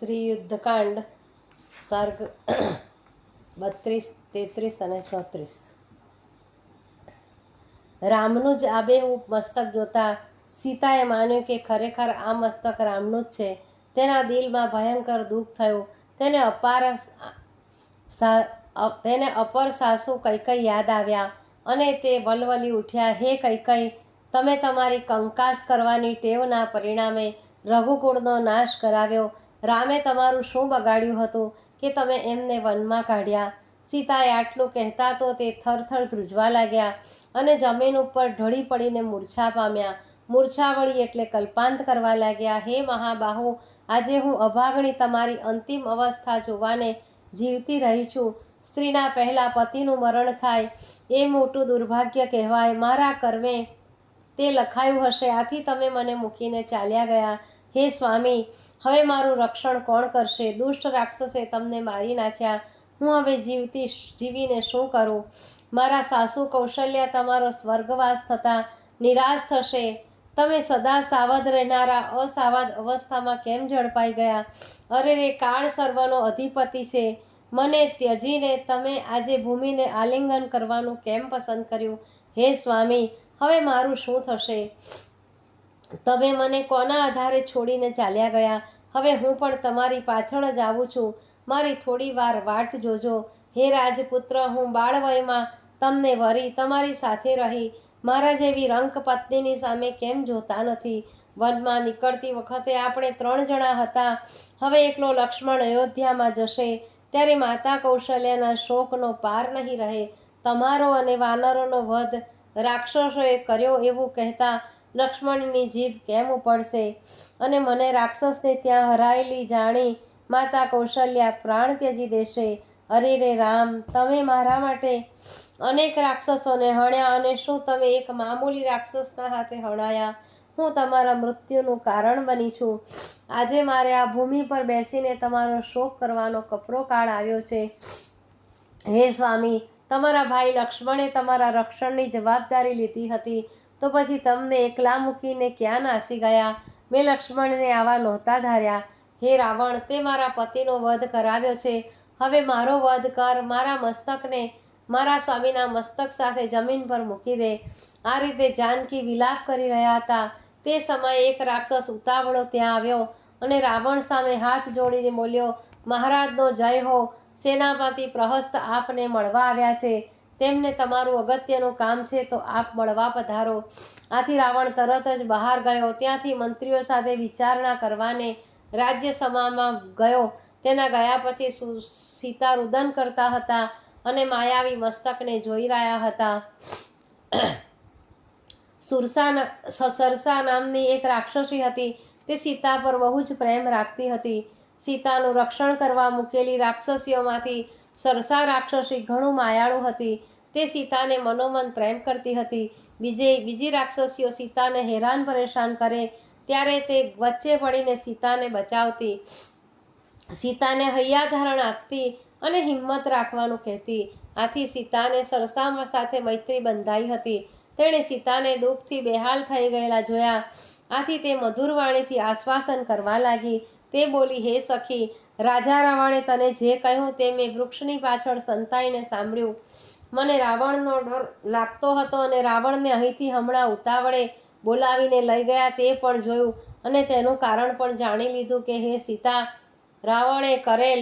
શ્રી યુદ્ધકાંડ સર્ગ 32, 33 અને 34। રામનું જ આબેહૂબ મસ્તક જોતા સીતાએ માન્યું કે ખરેખર આ મસ્તક રામનું જ છે। તેના દિલમાં ભયંકર દુઃખ થયું। તેને અપર સાસુ કૈકેયી યાદ આવ્યા અને તે વલવલી ઉઠ્યા। હે કૈકેયી, તમે તમારી કંકાસ કરવાની ટેવના પરિણામે રઘુકુળનો નાશ કરાવ્યો। રામે તમારું શું બગાડ્યું હતું કે તમે એમને વનમાં કાઢ્યા? સીતાએ આટલું કહેતા તો તે થરથર ધ્રુજવા લાગ્યા અને જમીન ઉપર ઢળી પડીને મૂર્છા પામ્યા। મૂર્છા વળી એટલે કલ્પાંત કરવા લાગ્યા। હે મહાબાહુ, આજે હું અભાગણી તમારી અંતિમ અવસ્થા જોવાને જીવતી રહી છું। સ્ત્રીના પહેલા પતિનું મરણ થાય એ મોટું દુર્ભાગ્ય કહેવાય। મારા કર્મે તે લખાયું હશે, આથી તમે મને મૂકીને ચાલ્યા ગયા। હે સ્વામી, હવે મારું રક્ષણ કોણ કરશે? દુષ્ટ રાક્ષસે તમને મારી નાખ્યા। હું હવે જીવીને શું કરું? મારા સાસુ કૌશલ્યા તમારો સ્વર્ગવાસ થતાં નિરાશ થશે। તમે સદા સાવધ રહેનારા અસાવધ અવસ્થામાં કેમ ઝડપાઈ ગયા? અરે રે, કાળ સર્વનો અધિપતિ છે। મને ત્યજીને તમે આજે ભૂમિને આલિંગન કરવાનું કેમ પસંદ કર્યું? હે સ્વામી, હવે મારું શું થશે? તમે મને કોના આધારે છોડીને ચાલ્યા ગયા? હવે હું પણ તમારી પાછળ જ આવું છું। મારી થોડી વાર વાટ જોજો। હે રાજપુત્ર, હું બાળવયમાં તમને વરી તમારી સાથે રહી મારા જેવી રંક પત્નીની સામે કેમ જોતા નથી? વનમાં નીકળતી વખતે આપણે 3 જણા હતા। હવે એકલો લક્ષ્મણ અયોધ્યામાં જશે ત્યારે માતા કૌશલ્યાના શોકનો પાર નહીં રહે। તમારો અને વાનરોનો વધ રાક્ષસોએ કર્યો એવું કહેતા લક્ષ્મણની જીભ કેમ ઉપડશે? અને મને રાક્ષસને ત્યાં હરાયેલી જાણી માતા કૌશલ્યા પ્રાણ ત્યજી દેશે। અરે રે રામ, તમે મારા માટે અનેક રાક્ષસોને હણ્યા અને શું તમે એક મામૂલી રાક્ષસના હાથે હણાયા? હું તમારા મૃત્યુનું કારણ બની છું। આજે મારે આ ભૂમિ પર બેસીને તમારો શોક કરવાનો કપરો કાળ આવ્યો છે। હે સ્વામી, તમારા ભાઈ લક્ષ્મણે તમારા રક્ષણની જવાબદારી લીધી હતી તો પછી તમને એકલા મૂકીને ક્યાં નાસી ગયા? મેં લક્ષ્મણને આવા નહોતા ધાર્યા। હે રાવણ, તે મારા પતિનો વધ કરાવ્યો છે, હવે મારો વધ કર। મારા મસ્તકને મારા સ્વામીના મસ્તક સાથે જમીન પર મૂકી દે। આ રીતે જાનકી વિલાપ કરી રહ્યા હતા તે સમયે એક રાક્ષસ ઉતાવળો ત્યાં આવ્યો અને રાવણ સામે હાથ જોડીને બોલ્યો, મહારાજનો જય હો। સેનાપતિ પ્રહસ્ત આપને મળવા આવ્યા છે। તેમને તમારું અગત્યનું કામ છે તો આપ મળવા પધારો। આથી રાવણ તરત જ બહાર ગયો। ત્યાંથી મંત્રીઓ સાથે વિચારણા કરવાને રાજ્યસભામાં ગયો। તેના ગયા પછી સીતા રુદન કરતા હતા અને માયાવી મસ્તકને જોઈ રહ્યા હતા। સરસા નામની એક રાક્ષસી હતી। તે સીતા પર બહુ જ પ્રેમ રાખતી હતી। સીતાનું રક્ષણ કરવા મૂકેલી રાક્ષસીઓમાંથી સરસા રાક્ષસી ઘણું માયાળુ હતી। તે સીતાને મનોમન પ્રેમ કરતી હતી। બીજી રાક્ષસીઓ સીતાને હેરાન પરેશાન કરે ત્યારે તે વચ્ચે પડીને સીતાને બચાવતી, સીતાને હૈયાધારણ આપતી અને હિંમત રાખવાનું કહેતી। આથી સીતાને સરસા સાથે મૈત્રી બંધાઈ હતી। તેણે સીતાને દુઃખથી બેહાલ થઈ ગયેલા જોયા। આથી તે મધુર વાણીથી આશ્વાસન કરવા લાગી। તે બોલી, હે સખી, રાજા રાવણે તને જે કહ્યું તે મેં વૃક્ષની પાછળ સંતાઈને સાંભળ્યું। મને રાવણનો ડર લાગતો હતો અને રાવણને અહીંથી હમણાં ઉતાવળે બોલાવીને લઈ ગયા તે પણ જોયું અને તેનું કારણ પણ જાણી લીધું કે હે સીતા, રાવણે કરેલ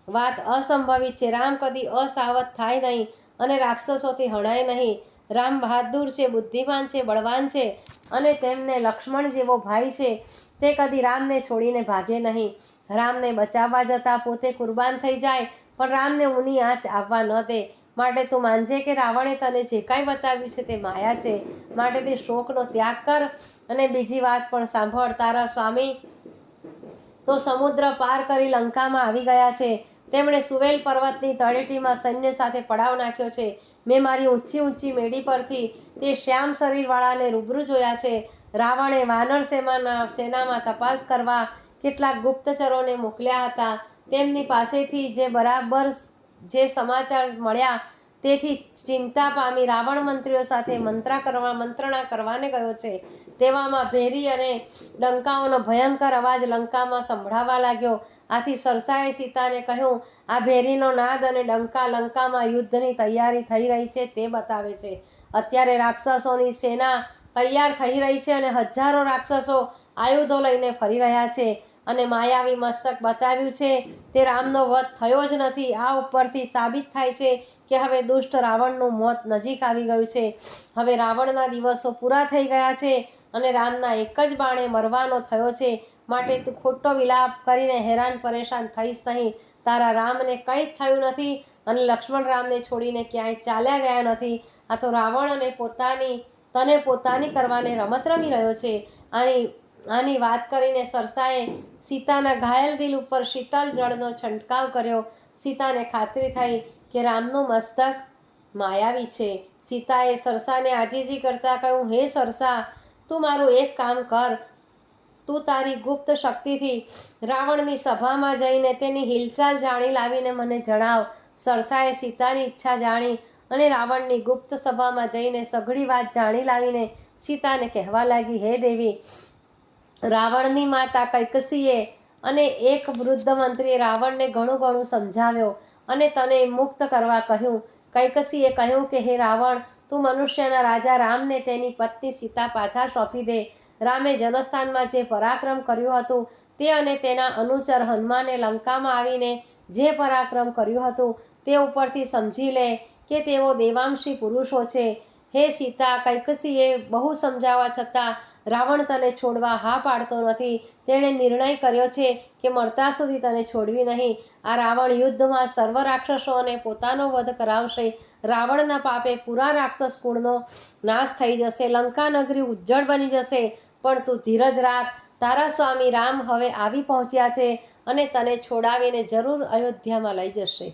વાત અસંભવિત છે। રામ કદી અસાવધ થાય નહીં અને રાક્ષસોથી હણાય નહીં। રામ બહાદુર છે, બુદ્ધિમાન છે, બળવાન છે અને તેમને લક્ષ્મણ જેવો ભાઈ છે। તે કદી રામને છોડીને ભાગે નહીં। રામને બચાવવા જતાં પોતે કુરબાન થઈ જાય પણ રામને ઊની આંચ આવવા ન દે। માટે તું માનજે કે રાવણે તને જે કાંઈ બતાવ્યું છે તે માયા છે। માટે તે શોકનો ત્યાગ કર અને બીજી વાત પણ સાંભળ। તારા સ્વામી તો સમુદ્ર પાર કરી લંકામાં આવી ગયા છે। તેમણે સુવેલ પર્વતની તળેટીમાં સૈન્ય સાથે પડાવ નાખ્યો છે। મેં મારી ઊંચી ઊંચી મેડી પરથી તે શ્યામ શરીરવાળાને રૂબરૂ જોયા છે। રાવણે વાનર સેનામાં તપાસ કરવા કેટલાક ગુપ્તચરોને મોકલ્યા હતા। તેમની પાસેથી જે સમાચાર મળ્યા તેથી ચિંતા પામી રાવણ મંત્રીઓ સાથે મંત્રણા કરવાને ગયો છે। તેવામાં ભેરી અને ડંકાઓનો ભયંકર અવાજ લંકામાં સંભળાવા લાગ્યો. આથી સરસાએ સીતાને કહ્યું, આ ભેરીનો નાદ અને ડંકા લંકામાં યુદ્ધની તૈયારી થઈ રહી છે તે બતાવે છે. અત્યારે રાક્ષસોની સેના તૈયાર થઈ રહી છે અને હજારો રાક્ષસો આયુધો લઈને ફરી રહ્યા છે અને માયાવી મસ્તક બતાવ્યું છે તે રામનો વધ થયો જ નથી. આ ઉપરથી સાબિત થાય છે કે હવે દુષ્ટ રાવણનું મોત નજીક આવી ગયું છે. હવે રાવણના દિવસો પૂરા થઈ ગયા છે અને રામના એક જ બાણે મરવાનો થયો છે. માટે તું ખોટો વિલાપ કરીને હેરાન પરેશાન થઈશ નહીં. તારા રામને કંઈ જ થયું નથી અને લક્ષ્મણ રામને છોડીને ક્યાંય ચાલ્યા ગયા નથી. આ તો રાવણ અને તને પોતાની કરવાને રમત રમી રહ્યો છે. આની વાત કરીને સરસાએ સીતાના ઘાયલ દિલ ઉપર શીતળ જળનો છંટકાવ કર્યો. સીતાને ખાતરી થઈ કે રામનું મસ્તક માયાવી છે. સીતાએ સરસાને આજીજી કરતા કહ્યું, હે સરસા, તું મારું એક કામ કર. તું તારી ગુપ્ત શક્તિથી રાવણની સભામાં જઈને તેની હિલચાલ જાણી લાવીને મને જણાવ. સરસાએ સીતાની ઈચ્છા જાણી અને રાવણની ગુપ્ત સભામાં જઈને સઘળી વાત જાણી લાવીને સીતાને કહેવા લાગી, હે દેવી, રાવણની માતા કૈકસીએ અને એક વૃદ્ધ મંત્રીએ રાવણને ઘણું સમજાવ્યો અને તને મુક્ત કરવા કહ્યું. કૈકસીએ કહ્યું કે હે રાવણ, તું મનુષ્યના રાજા રામને તેની પત્ની સીતા પાછા સોંપી દે. રામે જનસ્થાનમાં જે પરાક્રમ કર્યું હતું તે અને તેના અનુચર હનુમાને લંકામાં આવીને જે પરાક્રમ કર્યું હતું તે ઉપરથી સમજી લે કે તેઓ દેવાંશી પુરુષો છે. હે સીતા, કૈકસીએ બહુ સમજાવવા છતાં રાવણ તને છોડવા હા પાડતો નથી. તેણે નિર્ણય કર્યો છે કે મરતા સુધી તને છોડવી નહીં. આ રાવણ યુદ્ધમાં સર્વ રાક્ષસોને પોતાનો વધ કરાવશે. રાવણના પાપે પૂરા રાક્ષસ કુળનો નાશ થઈ જશે. લંકા નગરી ઉજ્જળ બની જશે. પણ તું ધીરજ રાખ. તારા સ્વામી રામ હવે આવી પહોંચ્યા છે અને તને છોડાવીને જરૂર અયોધ્યામાં લઈ જશે.